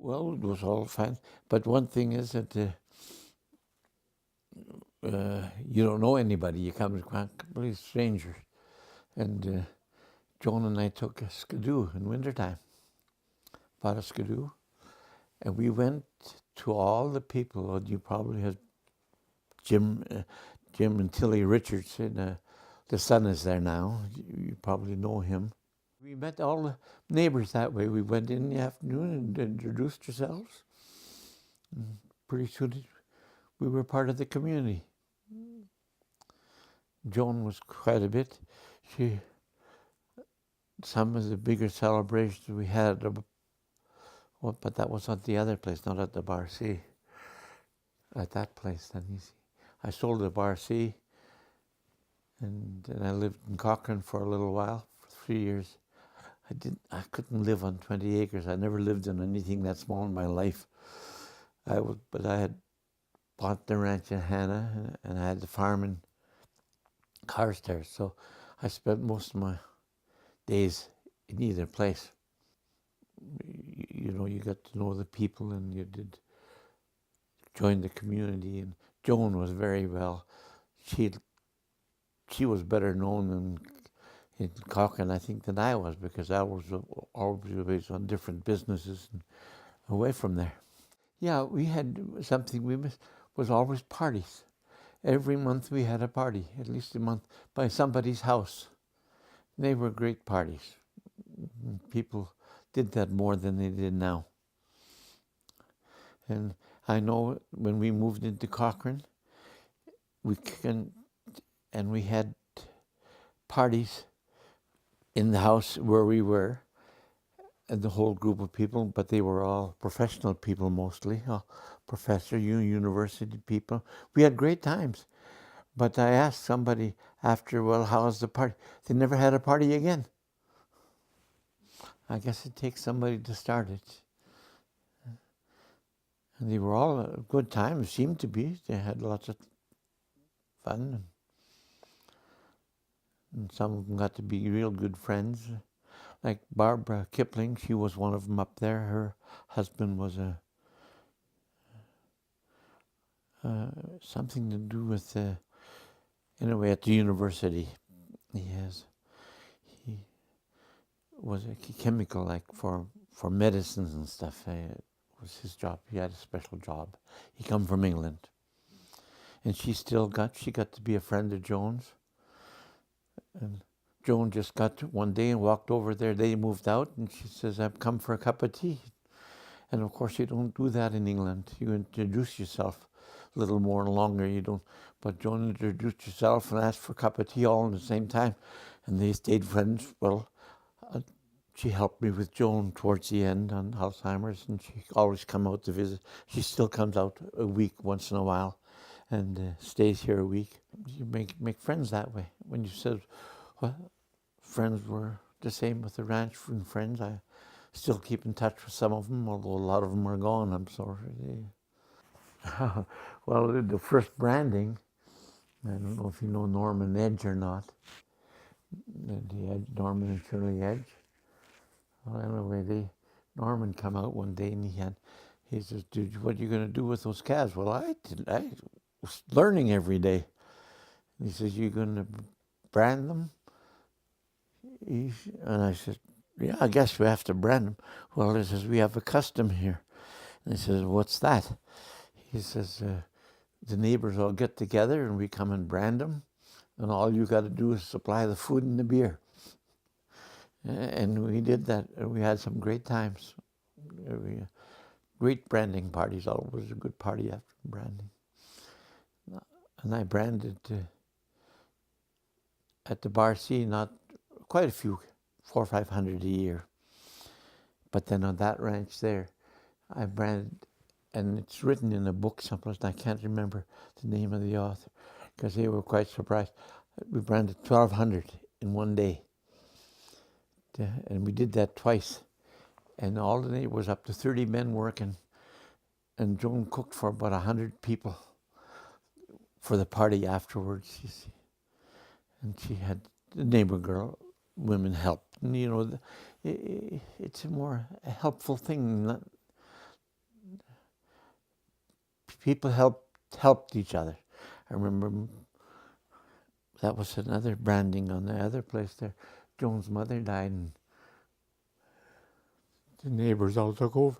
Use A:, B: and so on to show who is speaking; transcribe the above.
A: Well, it was all fine. But one thing is that you don't know anybody. You come to complete strangers. And Joan and I took a skidoo in wintertime, bought a skidoo, and we went to all the people. You probably have Jim, Jim and Tilly Richardson. The son is there now. You probably know him. We met all the neighbors that way. We went in the afternoon and introduced ourselves. And pretty soon we were part of the community. Joan was quite a bit. Some of the bigger celebrations we had, but that was at the other place, not at the Bar C. At that place, then you see. I sold the Bar C, and then I lived in Cochrane for a little while, for 3 years. I couldn't live on 20 acres. I never lived in anything that small in my life. But I had bought the ranch in Hannah, and I had the farm in Carstairs. So I spent most of my days in either place. You got to know the people, and you did join the community. And Joan was very well. She was better known in Cochrane, I think, than I was, because I was always on different businesses and away from there. Yeah, we had something we missed was always parties. Every month we had a party, at least a month, by somebody's house. They were great parties. People did that more than they did now. And I know when we moved into Cochrane, we had parties in the house where we were, and the whole group of people, but they were all professional people mostly, professor, university people. We had great times. But I asked somebody after, well, how's the party? They never had a party again. I guess it takes somebody to start it. And they were all a good time, it seemed to be. They had lots of fun. And some of them got to be real good friends. Like Barbara Kipling, she was one of them up there. Her husband was something to do with, anyway, at the university. He was a chemical, like for medicines and stuff. It was his job. He had a special job. He come from England. And she got to be a friend of Joan's. And Joan just got to one day and walked over there. They moved out, and she says, I've come for a cup of tea. And of course, you don't do that in England. You introduce yourself a little more longer. You don't. But Joan introduced herself and asked for a cup of tea all at the same time. And they stayed friends. Well, she helped me with Joan towards the end on Alzheimer's, and she always come out to visit. She still comes out a week once in a while and stays here a week. You make friends that way. When you said, well, friends were the same with the ranch and friends, I still keep in touch with some of them, although a lot of them are gone, I'm sorry. Well, the first branding, I don't know if you know Norman Edge or not, Norman and Shirley Edge. Well, anyway, Norman come out one day and he says, dude, what are you going to do with those calves? Well, I was learning every day. He says, you going to brand them? And I said, yeah, I guess we have to brand them. Well, he says, we have a custom here. And he says, what's that? He says, the neighbors all get together and we come and brand them. And all you got to do is supply the food and the beer. And we did that. And we had some great times. Great branding parties. Always a good party after branding. And I branded at the Bar C, not quite a few, 400 or 500 a year. But then on that ranch there, I branded, and it's written in a book someplace, and I can't remember the name of the author, because they were quite surprised. We branded 1,200 in one day. And we did that twice. And all the day was up to 30 men working. And Joan cooked for about 100 people for the party afterwards, you see. And she had the neighbor girl, women helped. And, it's a more helpful thing, people helped each other. I remember that was another branding on the other place there. Joan's mother died, and the neighbors all took over.